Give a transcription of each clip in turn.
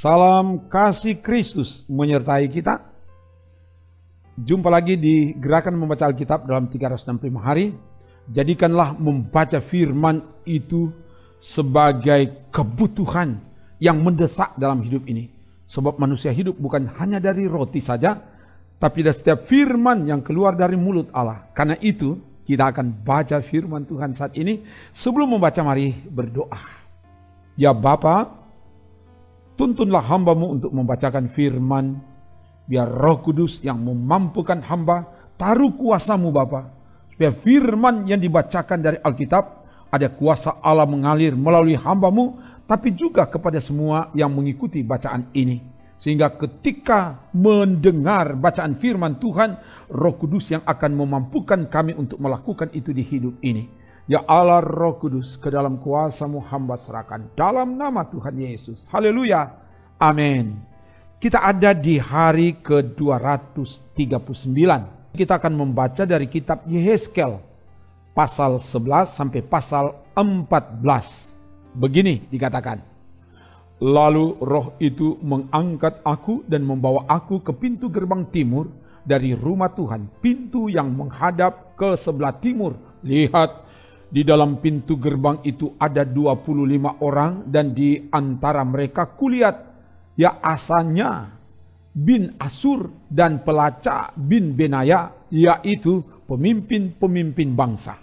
Salam kasih Kristus menyertai kita. Jumpa lagi di Gerakan Membaca Alkitab dalam 365 hari. Jadikanlah membaca firman itu sebagai kebutuhan yang mendesak dalam hidup ini. Sebab manusia hidup bukan hanya dari roti saja, tapi dari setiap firman yang keluar dari mulut Allah. Karena itu, kita akan baca firman Tuhan saat ini. Sebelum membaca, mari berdoa. Ya Bapa, tuntunlah hamba-Mu untuk membacakan firman, biar Roh Kudus yang memampukan hamba, taruh kuasa-Mu Bapa, supaya firman yang dibacakan dari Alkitab, ada kuasa Allah mengalir melalui hamba-Mu, tapi juga kepada semua yang mengikuti bacaan ini. Sehingga ketika mendengar bacaan firman Tuhan, Roh Kudus yang akan memampukan kami untuk melakukan itu di hidup ini. Ya Allah Roh Kudus, ke dalam kuasa-Mu hamba serahkan. Dalam nama Tuhan Yesus. Haleluya. Amin. Kita ada di hari ke-239. Kita akan membaca dari kitab Yehezkel. Pasal 11 sampai pasal 14. Begini dikatakan. Lalu roh itu mengangkat aku dan membawa aku ke pintu gerbang timur dari rumah Tuhan. Pintu yang menghadap ke sebelah timur. Lihat, di dalam pintu gerbang itu ada 25 orang dan di antara mereka kulihat Yaasanya bin Asur dan Pelaca bin Benaya, yaitu pemimpin-pemimpin bangsa.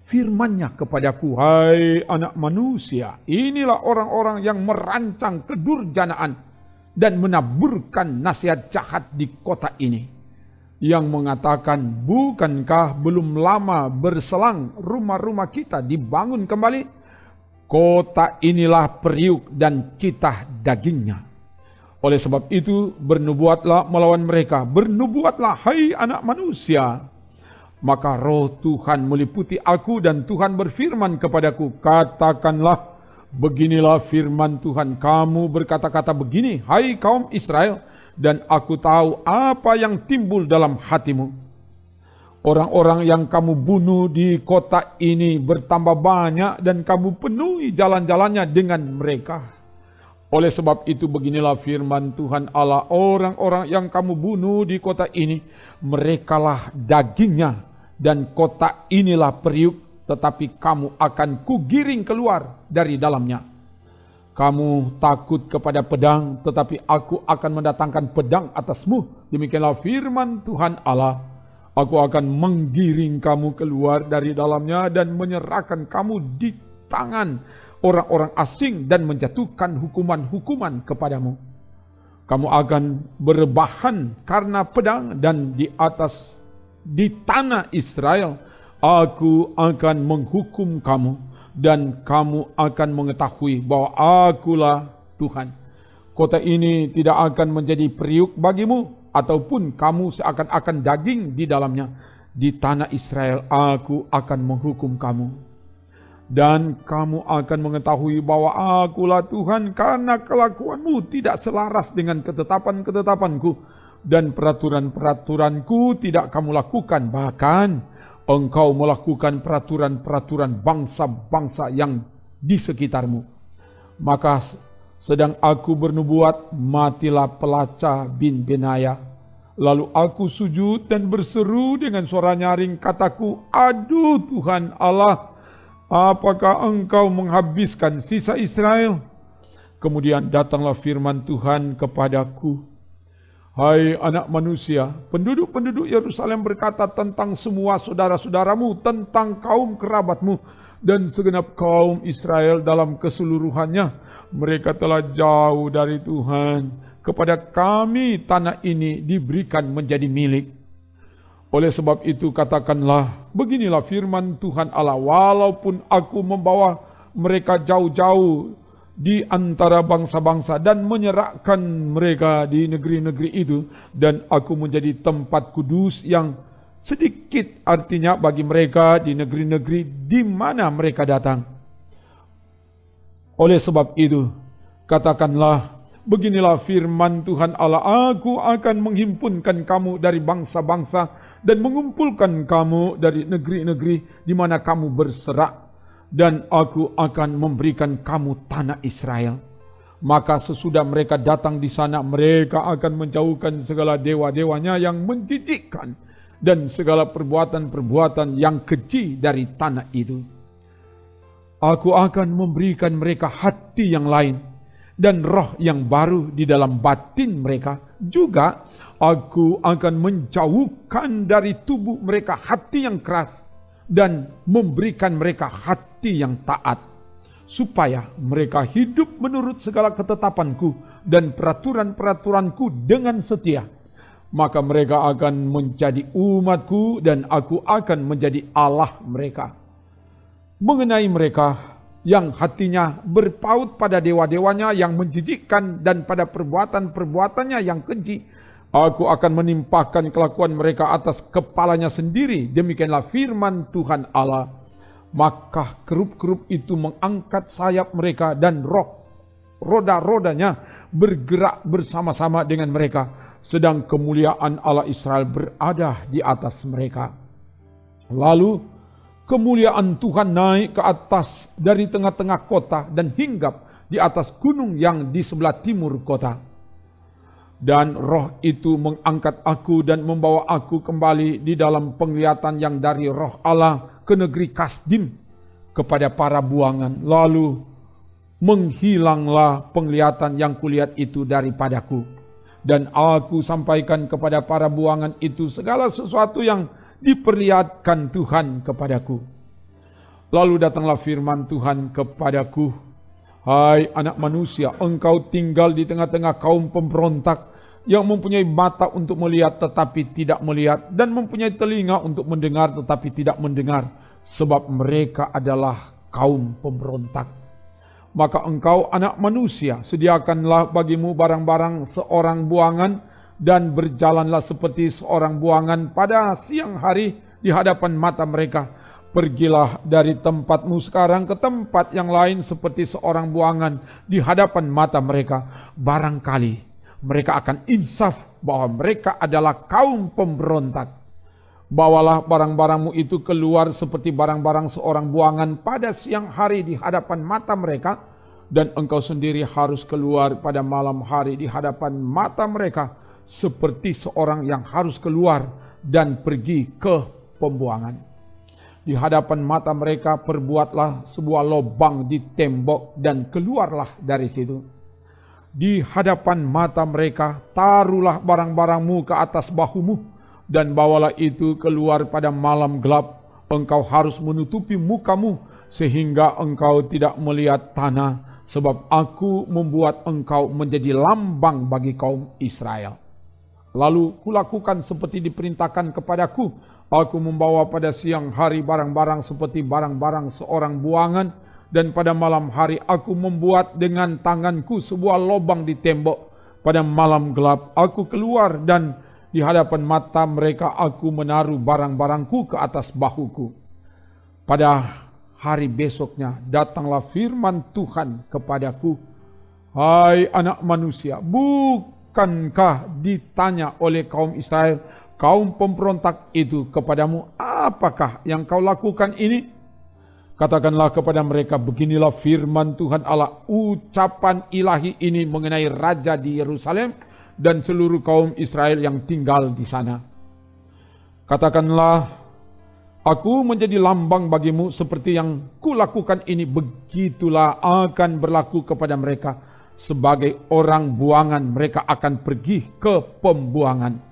Firman-Nya kepadaku, hai anak manusia, inilah orang-orang yang merancang kedurjanaan dan menaburkan nasihat jahat di kota ini. Yang mengatakan, bukankah belum lama berselang rumah-rumah kita dibangun kembali? Kota inilah periuk dan kita dagingnya. Oleh sebab itu bernubuatlah melawan mereka. Bernubuatlah hai anak manusia. Maka roh Tuhan meliputi aku dan Tuhan berfirman kepadaku, katakanlah, beginilah firman Tuhan, kamu berkata-kata begini, hai kaum Israel, dan aku tahu apa yang timbul dalam hatimu. Orang-orang yang kamu bunuh di kota ini bertambah banyak dan kamu penuhi jalan-jalannya dengan mereka. Oleh sebab itu beginilah firman Tuhan Allah, orang-orang yang kamu bunuh di kota ini, merekalah dagingnya dan kota inilah periuk, tetapi kamu akan kugiring keluar dari dalamnya. Kamu takut kepada pedang, tetapi aku akan mendatangkan pedang atasmu. Demikianlah firman Tuhan Allah. Aku akan menggiring kamu keluar dari dalamnya dan menyerahkan kamu di tangan orang-orang asing dan menjatuhkan hukuman-hukuman kepadamu. Kamu akan berebahan karena pedang dan di tanah Israel aku akan menghukum kamu. Dan kamu akan mengetahui bahwa akulah Tuhan. Kota ini tidak akan menjadi periuk bagimu, ataupun kamu seakan-akan daging di dalamnya. Di tanah Israel aku akan menghukum kamu. Dan kamu akan mengetahui bahwa akulah Tuhan, karena kelakuanmu tidak selaras dengan ketetapan-ketetapanku. Dan peraturan-peraturanku tidak kamu lakukan, bahkan engkau melakukan peraturan-peraturan bangsa-bangsa yang di sekitarmu. Maka sedang aku bernubuat, matilah Pelaca bin Benaya. Lalu aku sujud dan berseru dengan suara nyaring, kataku, aduh Tuhan Allah, apakah engkau menghabiskan sisa Israel? Kemudian datanglah firman Tuhan kepadaku, hai anak manusia, penduduk-penduduk Yerusalem berkata tentang semua saudara-saudaramu, tentang kaum kerabatmu, dan segenap kaum Israel dalam keseluruhannya. Mereka telah jauh dari Tuhan. Kepada kami tanah ini diberikan menjadi milik. Oleh sebab itu katakanlah, beginilah firman Tuhan Allah, walaupun aku membawa mereka jauh-jauh di antara bangsa-bangsa dan menyerahkan mereka di negeri-negeri itu, dan aku menjadi tempat kudus yang sedikit artinya bagi mereka di negeri-negeri di mana mereka datang. Oleh sebab itu katakanlah, Beginilah firman Tuhan Allah, aku akan menghimpunkan kamu dari bangsa-bangsa dan mengumpulkan kamu dari negeri-negeri di mana kamu berserak, dan aku akan memberikan kamu tanah Israel. Maka sesudah mereka datang di sana, mereka akan menjauhkan segala dewa-dewanya yang menjijikkan dan segala perbuatan-perbuatan yang keji dari tanah itu. Aku akan memberikan mereka hati yang lain dan roh yang baru di dalam batin mereka. Juga aku akan menjauhkan dari tubuh mereka hati yang keras dan memberikan mereka hati yang taat, supaya mereka hidup menurut segala ketetapanku dan peraturan-peraturanku dengan setia. Maka mereka akan menjadi umatku dan aku akan menjadi Allah mereka. Mengenai mereka yang hatinya berpaut pada dewa-dewanya yang menjijikkan dan pada perbuatan-perbuatannya yang keji, aku akan menimpakan kelakuan mereka atas kepalanya sendiri. Demikianlah firman Tuhan Allah. Maka kerup-kerup itu mengangkat sayap mereka dan roda-rodanya bergerak bersama-sama dengan mereka, sedang kemuliaan Allah Israel berada di atas mereka. Lalu kemuliaan Tuhan naik ke atas dari tengah-tengah kota dan hinggap di atas gunung yang di sebelah timur kota. Dan roh itu mengangkat aku dan membawa aku kembali di dalam penglihatan yang dari roh Allah ke negeri Kasdim kepada para buangan. Lalu menghilanglah penglihatan yang kulihat itu daripadaku. Dan aku sampaikan kepada para buangan itu segala sesuatu yang diperlihatkan Tuhan kepadaku. Lalu datanglah firman Tuhan kepadaku, hai anak manusia, engkau tinggal di tengah-tengah kaum pemberontak yang mempunyai mata untuk melihat tetapi tidak melihat, dan mempunyai telinga untuk mendengar tetapi tidak mendengar, sebab mereka adalah kaum pemberontak. Maka engkau anak manusia, sediakanlah bagimu barang-barang seorang buangan, dan berjalanlah seperti seorang buangan pada siang hari di hadapan mata mereka. Pergilah dari tempatmu sekarang ke tempat yang lain seperti seorang buangan di hadapan mata mereka. Barangkali mereka akan insaf bahwa mereka adalah kaum pemberontak. Bawalah barang-barangmu itu keluar seperti barang-barang seorang buangan pada siang hari di hadapan mata mereka, dan engkau sendiri harus keluar pada malam hari di hadapan mata mereka, seperti seorang yang harus keluar dan pergi ke pembuangan. Di hadapan mata mereka perbuatlah sebuah lubang di tembok dan keluarlah dari situ. Di hadapan mata mereka taruhlah barang-barangmu ke atas bahumu dan bawalah itu keluar pada malam gelap. Engkau harus menutupi mukamu sehingga engkau tidak melihat tanah, sebab aku membuat engkau menjadi lambang bagi kaum Israel. Lalu kulakukan seperti diperintahkan kepadaku. Aku membawa pada siang hari barang-barang seperti barang-barang seorang buangan, dan pada malam hari aku membuat dengan tanganku sebuah lubang di tembok. Pada malam gelap aku keluar dan di hadapan mata mereka aku menaruh barang-barangku ke atas bahuku. Pada hari besoknya datanglah firman Tuhan kepadaku, hai anak manusia, bukankah ditanya oleh kaum Israel, kaum pemberontak itu kepadamu, apakah yang kau lakukan ini? Katakanlah kepada mereka, beginilah firman Tuhan Allah, ucapan ilahi ini mengenai raja di Yerusalem dan seluruh kaum Israel yang tinggal di sana. Katakanlah, aku menjadi lambang bagimu seperti yang kulakukan ini, begitulah akan berlaku kepada mereka. Sebagai orang buangan mereka akan pergi ke pembuangan.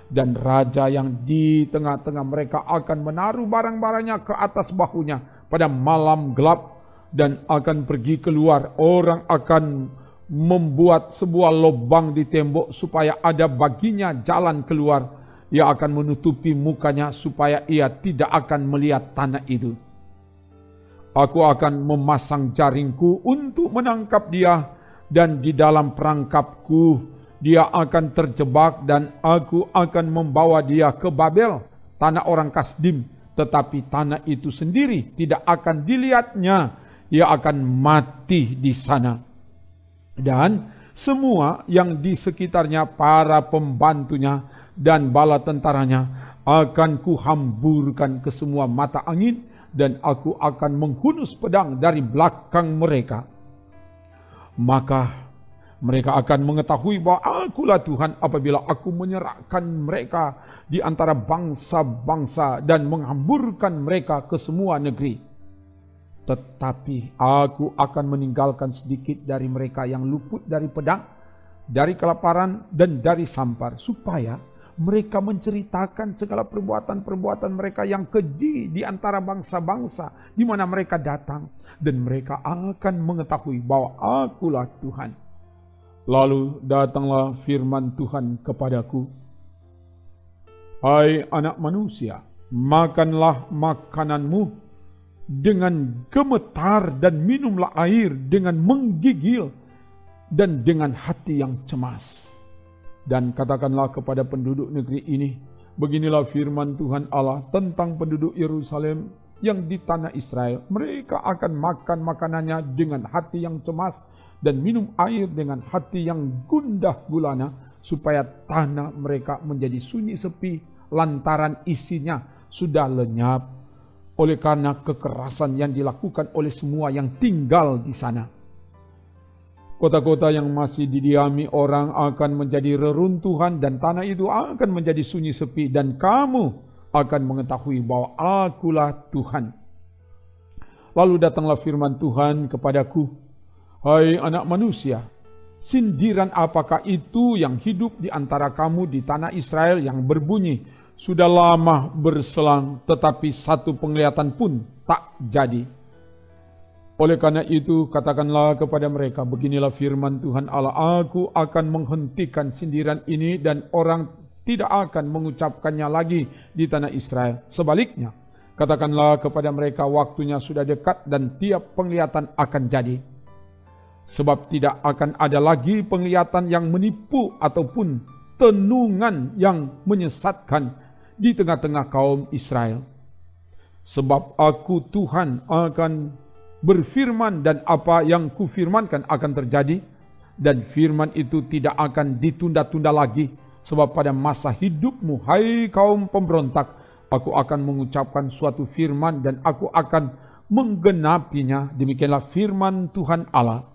Dan raja yang di tengah-tengah mereka akan menaruh barang-barangnya ke atas bahunya pada malam gelap dan akan pergi keluar. Orang akan membuat sebuah lubang di tembok supaya ada baginya jalan keluar. Ia akan menutupi mukanya supaya ia tidak akan melihat tanah itu. Aku akan memasang jaringku untuk menangkap dia, dan di dalam perangkapku dia akan terjebak, dan aku akan membawa dia ke Babel, tanah orang Kasdim, tetapi tanah itu sendiri tidak akan dilihatnya, ia akan mati di sana. Dan semua yang di sekitarnya, para pembantunya dan bala tentaranya akan kuhamburkan ke semua mata angin, dan aku akan menghunus pedang dari belakang mereka. Maka mereka akan mengetahui bahwa akulah Tuhan apabila aku menyerahkan mereka di antara bangsa-bangsa dan menghamburkan mereka ke semua negeri. Tetapi aku akan meninggalkan sedikit dari mereka yang luput dari pedang, dari kelaparan dan dari sampar, supaya mereka menceritakan segala perbuatan-perbuatan mereka yang keji di antara bangsa-bangsa di mana mereka datang, dan mereka akan mengetahui bahwa akulah Tuhan. Lalu datanglah firman Tuhan kepadaku, hai anak manusia, makanlah makananmu dengan gemetar dan minumlah air dengan menggigil dan dengan hati yang cemas. Dan katakanlah kepada penduduk negeri ini, beginilah firman Tuhan Allah tentang penduduk Yerusalem yang di tanah Israel. Mereka akan makan makanannya dengan hati yang cemas dan minum air dengan hati yang gundah gulana, supaya tanah mereka menjadi sunyi sepi lantaran isinya sudah lenyap oleh karena kekerasan yang dilakukan oleh semua yang tinggal di sana. Kota-kota yang masih didiami orang akan menjadi reruntuhan, dan tanah itu akan menjadi sunyi sepi, dan kamu akan mengetahui bahwa akulah Tuhan. Lalu datanglah firman Tuhan kepadaku, hai anak manusia, sindiran apakah itu yang hidup di antara kamu di tanah Israel yang berbunyi, sudah lama berselang tetapi satu penglihatan pun tak jadi. Oleh karena itu katakanlah kepada mereka, beginilah firman Tuhan Allah, aku akan menghentikan sindiran ini dan orang tidak akan mengucapkannya lagi di tanah Israel. Sebaliknya, katakanlah kepada mereka, waktunya sudah dekat dan tiap penglihatan akan jadi. Sebab tidak akan ada lagi penglihatan yang menipu ataupun tenungan yang menyesatkan di tengah-tengah kaum Israel. Sebab aku Tuhan akan berfirman, dan apa yang kufirmankan akan terjadi, dan firman itu tidak akan ditunda-tunda lagi. Sebab pada masa hidupmu, hai kaum pemberontak, aku akan mengucapkan suatu firman dan aku akan menggenapinya. Demikianlah firman Tuhan Allah.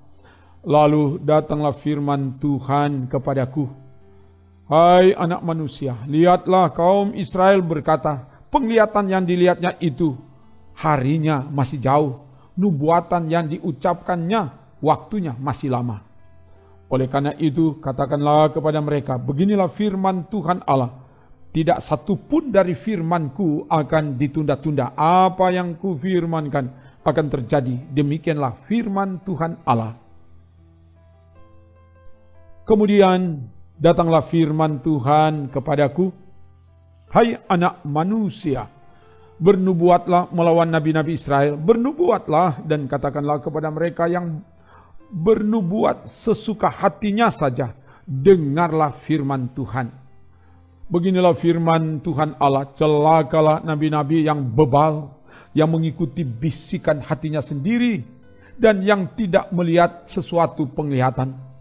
Lalu datanglah firman Tuhan kepadaku, hai anak manusia, lihatlah kaum Israel berkata, penglihatan yang dilihatnya itu harinya masih jauh, nubuatan yang diucapkannya waktunya masih lama. Oleh karena itu katakanlah kepada mereka, beginilah firman Tuhan Allah, tidak satu pun dari firmanku akan ditunda-tunda. Apa yang kufirmankan akan terjadi. Demikianlah firman Tuhan Allah. Kemudian datanglah firman Tuhan kepadaku, hai anak manusia, bernubuatlah melawan nabi-nabi Israel, bernubuatlah dan katakanlah kepada mereka yang bernubuat sesuka hatinya saja, dengarlah firman Tuhan. Beginilah firman Tuhan Allah, celakalah nabi-nabi yang bebal, yang mengikuti bisikan hatinya sendiri, dan yang tidak melihat sesuatu penglihatan.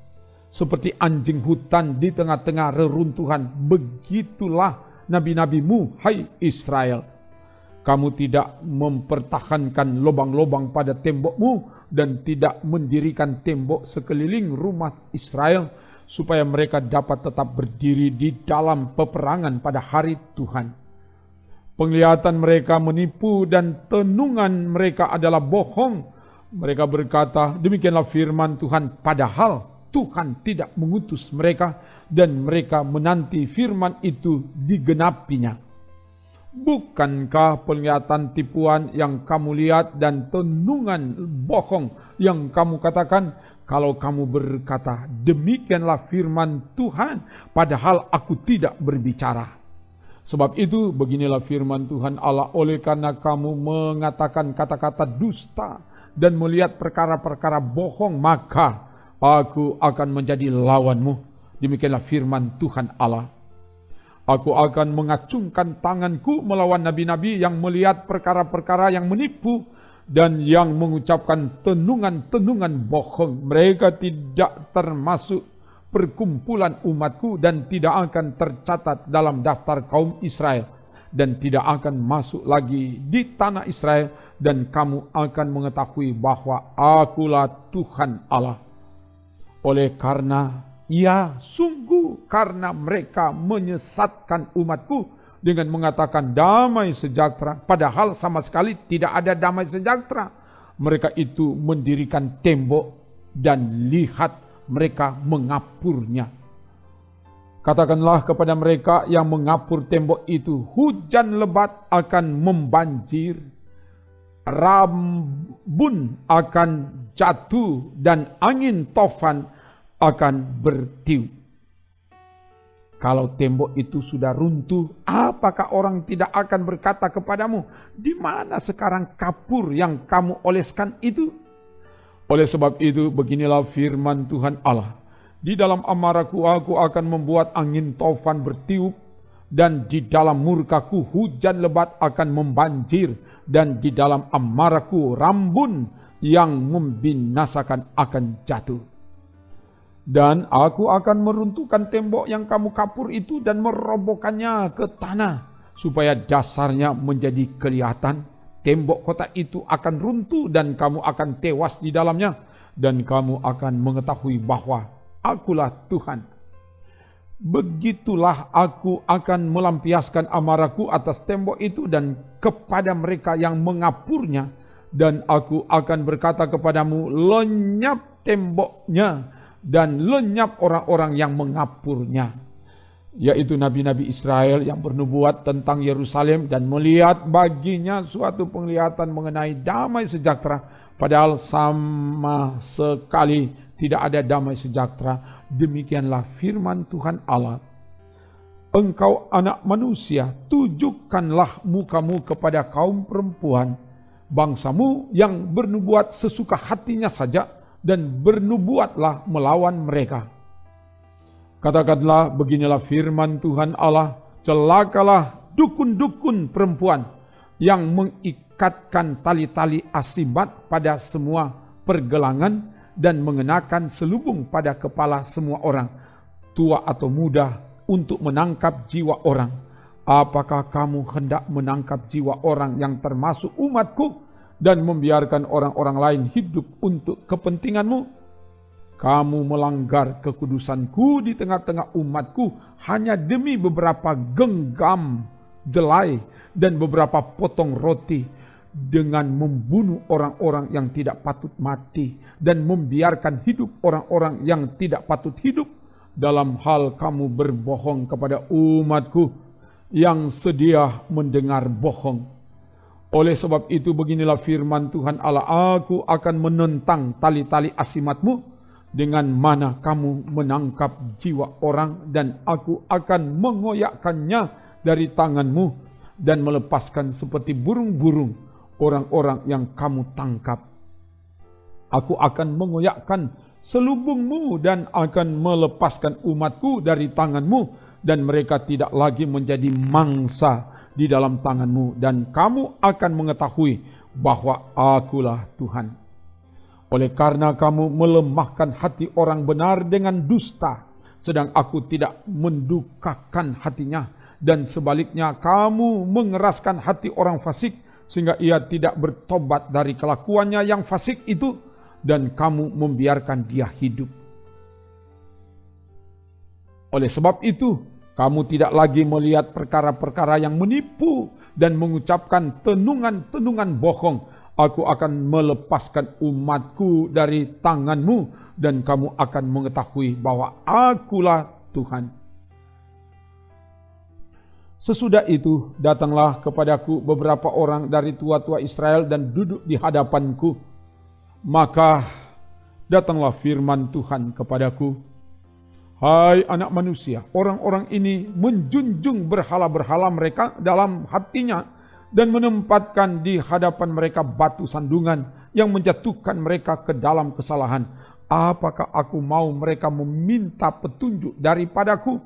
Seperti anjing hutan di tengah-tengah reruntuhan, begitulah nabi-nabimu, hai Israel. Kamu tidak mempertahankan lubang-lubang pada tembokmu dan tidak mendirikan tembok sekeliling rumah Israel supaya mereka dapat tetap berdiri di dalam peperangan pada hari Tuhan. Penglihatan mereka menipu dan tenungan mereka adalah bohong. Mereka berkata, demikianlah firman Tuhan, padahal Tuhan tidak mengutus mereka dan mereka menanti firman itu digenapinya. Bukankah penglihatan tipuan yang kamu lihat dan tenungan bohong yang kamu katakan, kalau kamu berkata, demikianlah firman Tuhan, padahal aku tidak berbicara. Sebab itu beginilah firman Tuhan Allah, oleh karena kamu mengatakan kata-kata dusta dan melihat perkara-perkara bohong, maka aku akan menjadi lawanmu. Demikianlah firman Tuhan Allah. Aku akan mengacungkan tanganku melawan nabi-nabi yang melihat perkara-perkara yang menipu dan yang mengucapkan tenungan-tenungan bohong. Mereka tidak termasuk perkumpulan umatku dan tidak akan tercatat dalam daftar kaum Israel dan tidak akan masuk lagi di tanah Israel, dan kamu akan mengetahui bahwa akulah Tuhan Allah. Oleh karena sungguh karena mereka menyesatkan umatku dengan mengatakan damai sejahtera, padahal sama sekali tidak ada damai sejahtera. Mereka itu mendirikan tembok dan lihat mereka mengapurnya. Katakanlah kepada mereka yang mengapur tembok itu, hujan lebat akan membanjir, rabun akan jatuh, dan angin tofan akan bertiup. Kalau tembok itu sudah runtuh, apakah orang tidak akan berkata kepadamu, di mana sekarang kapur yang kamu oleskan itu? Oleh sebab itu, beginilah firman Tuhan Allah. Di dalam amarahku aku akan membuat angin tofan bertiup, dan di dalam murkaku hujan lebat akan membanjir, dan di dalam amarahku rambun yang membinasakan akan jatuh. Dan aku akan meruntuhkan tembok yang kamu kapur itu dan merobohkannya ke tanah, supaya dasarnya menjadi kelihatan. Tembok kota itu akan runtuh dan kamu akan tewas di dalamnya, dan kamu akan mengetahui bahwa akulah Tuhan. Begitulah aku akan melampiaskan amarahku atas tembok itu dan kepada mereka yang mengapurnya, dan aku akan berkata kepadamu, lenyap temboknya dan lenyap orang-orang yang mengapurnya, yaitu nabi-nabi Israel yang bernubuat tentang Yerusalem dan melihat baginya suatu penglihatan mengenai damai sejahtera, padahal sama sekali tidak ada damai sejahtera. Demikianlah firman Tuhan Allah. Engkau anak manusia, tujukanlah mukamu kepada kaum perempuan, bangsamu yang bernubuat sesuka hatinya saja, dan bernubuatlah melawan mereka. Katakanlah, beginilah firman Tuhan Allah, celakalah dukun-dukun perempuan yang mengikatkan tali-tali asimat pada semua pergelangan dan mengenakan selubung pada kepala semua orang, tua atau muda, untuk menangkap jiwa orang. Apakah kamu hendak menangkap jiwa orang yang termasuk umatku dan membiarkan orang-orang lain hidup untuk kepentinganmu? Kamu melanggar kekudusanku di tengah-tengah umatku hanya demi beberapa genggam jelai dan beberapa potong roti, dengan membunuh orang-orang yang tidak patut mati dan membiarkan hidup orang-orang yang tidak patut hidup. Dalam hal kamu berbohong kepada umatku yang sedia mendengar bohong. Oleh sebab itu, beginilah firman Tuhan Allah, aku akan menentang tali-tali asimatmu dengan mana kamu menangkap jiwa orang, dan aku akan mengoyakkannya dari tanganmu dan melepaskan seperti burung-burung orang-orang yang kamu tangkap. Aku akan mengoyakkan selubungmu dan akan melepaskan umatku dari tanganmu, dan mereka tidak lagi menjadi mangsa di dalam tanganmu, dan kamu akan mengetahui bahwa akulah Tuhan. Oleh karena kamu melemahkan hati orang benar dengan dusta, sedang aku tidak mendukakan hatinya, dan sebaliknya kamu mengeraskan hati orang fasik, sehingga ia tidak bertobat dari kelakuannya yang fasik itu, dan kamu membiarkan dia hidup. Oleh sebab itu, kamu tidak lagi melihat perkara-perkara yang menipu dan mengucapkan tenungan-tenungan bohong. Aku akan melepaskan umatku dari tanganmu, dan kamu akan mengetahui bahwa akulah Tuhan. Sesudah itu datanglah kepadaku beberapa orang dari tua-tua Israel dan duduk di hadapanku. Maka datanglah firman Tuhan kepadaku, hai anak manusia, orang-orang ini menjunjung berhala-berhala mereka dalam hatinya dan menempatkan di hadapan mereka batu sandungan yang menjatuhkan mereka ke dalam kesalahan. Apakah aku mau mereka meminta petunjuk daripadaku?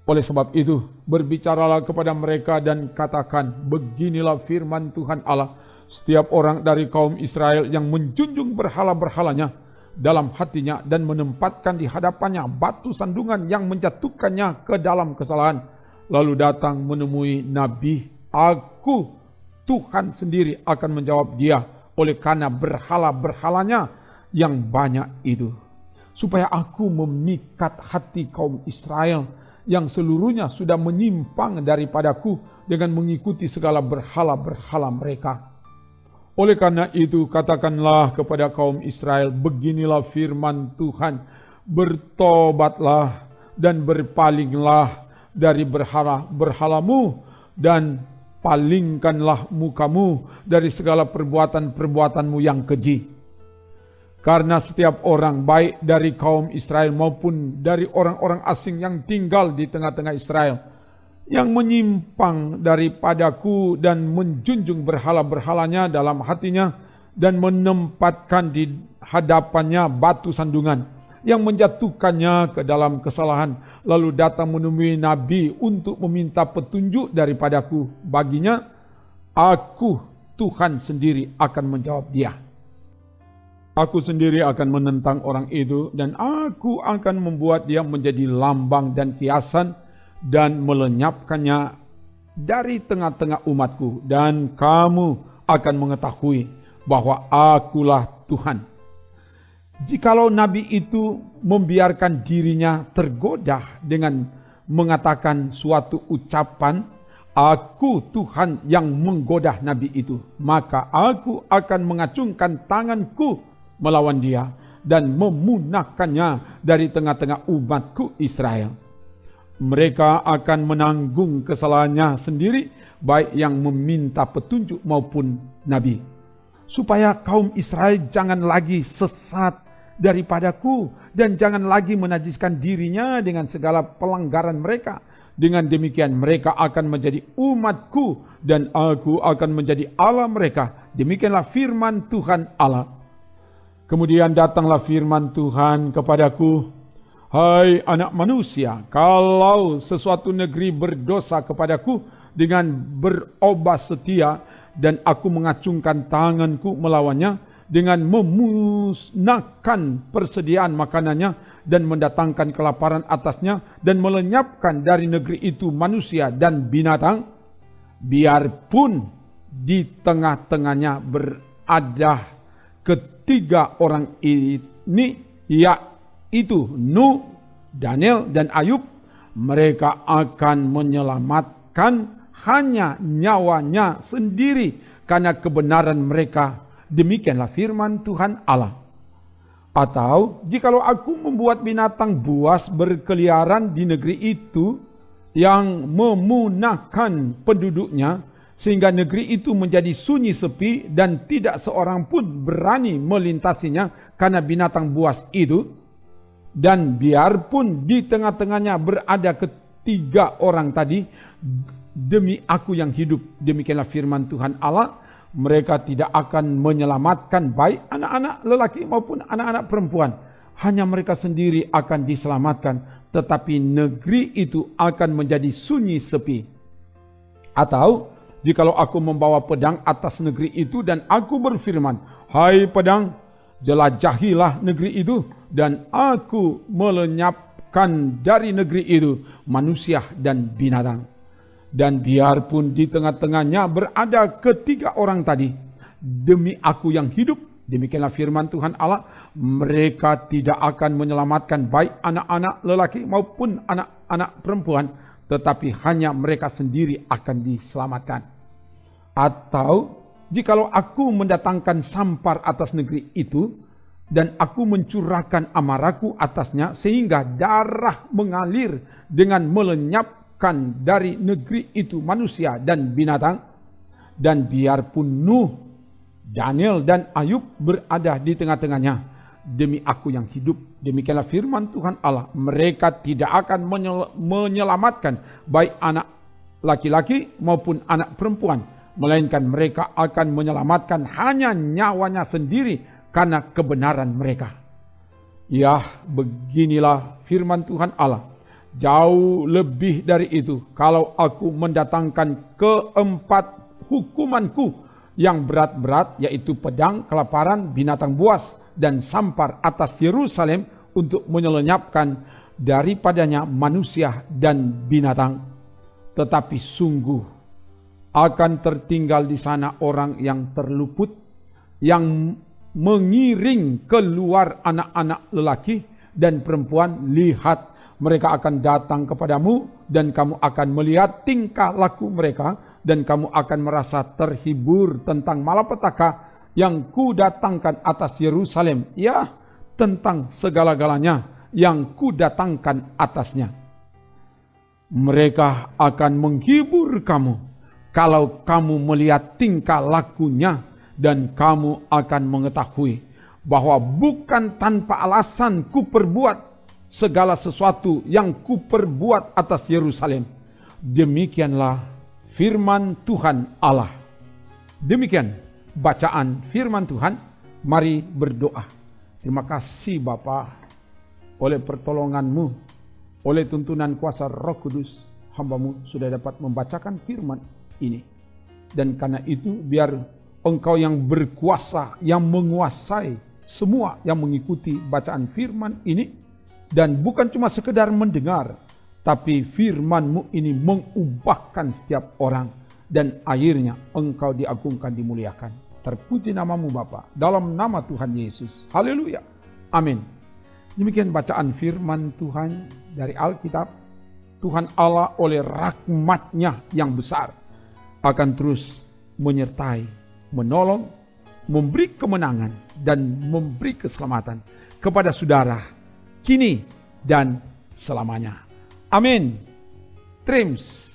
Oleh sebab itu, berbicaralah kepada mereka dan katakan, beginilah firman Tuhan Allah, setiap orang dari kaum Israel yang menjunjung berhala-berhalanya dalam hatinya dan menempatkan di hadapannya batu sandungan yang menjatuhkannya ke dalam kesalahan. Lalu datang menemui Nabi, aku Tuhan sendiri akan menjawab dia oleh karena berhala-berhalanya yang banyak itu. Supaya aku memikat hati kaum Israel yang seluruhnya sudah menyimpang daripadaku dengan mengikuti segala berhala-berhala mereka. Oleh karena itu katakanlah kepada kaum Israel, beginilah firman Tuhan, bertobatlah dan berpalinglah dari berhala-berhalamu dan palingkanlah mukamu dari segala perbuatan-perbuatanmu yang keji. Karena setiap orang, baik dari kaum Israel maupun dari orang-orang asing yang tinggal di tengah-tengah Israel, yang menyimpang daripadaku dan menjunjung berhala-berhalanya dalam hatinya dan menempatkan di hadapannya batu sandungan yang menjatuhkannya ke dalam kesalahan, lalu datang menemui Nabi untuk meminta petunjuk daripadaku baginya, aku Tuhan sendiri akan menjawab dia. Aku sendiri akan menentang orang itu dan aku akan membuat dia menjadi lambang dan hiasan dan melenyapkannya dari tengah-tengah umatku, dan kamu akan mengetahui bahwa akulah Tuhan. Jikalau Nabi itu membiarkan dirinya tergoda dengan mengatakan suatu ucapan, aku Tuhan yang menggoda Nabi itu, maka aku akan mengacungkan tanganku melawan dia dan memunahkannya dari tengah-tengah umatku Israel. Mereka akan menanggung kesalahannya sendiri, baik yang meminta petunjuk maupun Nabi. Supaya kaum Israel jangan lagi sesat daripadaku dan jangan lagi menajiskan dirinya dengan segala pelanggaran mereka. Dengan demikian mereka akan menjadi umatku dan aku akan menjadi Allah mereka. Demikianlah firman Tuhan Allah. Kemudian datanglah firman Tuhan kepadaku, hai anak manusia, kalau sesuatu negeri berdosa kepadaku dengan berobah setia dan aku mengacungkan tanganku melawannya dengan memusnahkan persediaan makanannya dan mendatangkan kelaparan atasnya dan melenyapkan dari negeri itu manusia dan binatang, biarpun di tengah-tengahnya berada ketiga orang ini, yaitu Nuh, Daniel, dan Ayub, mereka akan menyelamatkan hanya nyawanya sendiri karena kebenaran mereka. Demikianlah firman Tuhan Allah. Atau jikalau aku membuat binatang buas berkeliaran di negeri itu yang memunahkan penduduknya, sehingga negeri itu menjadi sunyi sepi dan tidak seorang pun berani melintasinya karena binatang buas itu, dan biarpun di tengah-tengahnya berada ketiga orang tadi, demi aku yang hidup, demikianlah firman Tuhan Allah, mereka tidak akan menyelamatkan baik anak-anak lelaki maupun anak-anak perempuan. Hanya mereka sendiri akan diselamatkan, tetapi negeri itu akan menjadi sunyi sepi. Atau jikalau aku membawa pedang atas negeri itu dan aku berfirman, hai pedang, jelajahilah negeri itu, dan aku melenyapkan dari negeri itu manusia dan binatang. Dan biarpun di tengah-tengahnya berada ketiga orang tadi, demi aku yang hidup, demikianlah firman Tuhan Allah, mereka tidak akan menyelamatkan baik anak-anak lelaki maupun anak-anak perempuan, tetapi hanya mereka sendiri akan diselamatkan. Atau jikalau aku mendatangkan sampar atas negeri itu, dan aku mencurahkan amarahku atasnya, sehingga darah mengalir dengan melenyapkan dari negeri itu manusia dan binatang, dan biarpun Nuh, Daniel, dan Ayub berada di tengah-tengahnya, demi aku yang hidup, demikianlah firman Tuhan Allah, mereka tidak akan menyelamatkan baik anak laki-laki maupun anak perempuan, melainkan mereka akan menyelamatkan hanya nyawanya sendiri karena kebenaran mereka. Ya, beginilah firman Tuhan Allah. Jauh lebih dari itu, kalau aku mendatangkan keempat hukumanku yang berat-berat, yaitu pedang, kelaparan, binatang buas, dan sampar atas Yerusalem untuk menyelenyapkan daripadanya manusia dan binatang. Tetapi sungguh akan tertinggal di sana orang yang terluput, yang mengiring keluar anak-anak lelaki dan perempuan. Lihat, mereka akan datang kepadamu dan kamu akan melihat tingkah laku mereka, dan kamu akan merasa terhibur tentang malapetaka yang kudatangkan atas Yerusalem, ya, tentang segala-galanya yang kudatangkan atasnya. Mereka akan menghibur kamu kalau kamu melihat tingkah lakunya, dan kamu akan mengetahui bahwa bukan tanpa alasan kuperbuat segala sesuatu yang kuperbuat atas Yerusalem. Demikianlah firman Tuhan Allah. Demikian bacaan firman Tuhan. Mari berdoa. Terima kasih Bapa, oleh pertolongan-Mu, oleh tuntunan kuasa Roh Kudus, hamba-Mu sudah dapat membacakan firman ini. Dan karena itu biar Engkau yang berkuasa, yang menguasai semua yang mengikuti bacaan firman ini, dan bukan cuma sekedar mendengar, tapi firman-Mu ini mengubahkan setiap orang, dan akhirnya Engkau diagungkan, dimuliakan. Terpuji nama-Mu Bapa, dalam nama Tuhan Yesus. Haleluya. Amin. Demikian bacaan firman Tuhan dari Alkitab. Tuhan Allah oleh rahmat-Nya yang besar akan terus menyertai, menolong, memberi kemenangan, dan memberi keselamatan kepada saudara kini dan selamanya. Amin. Trims.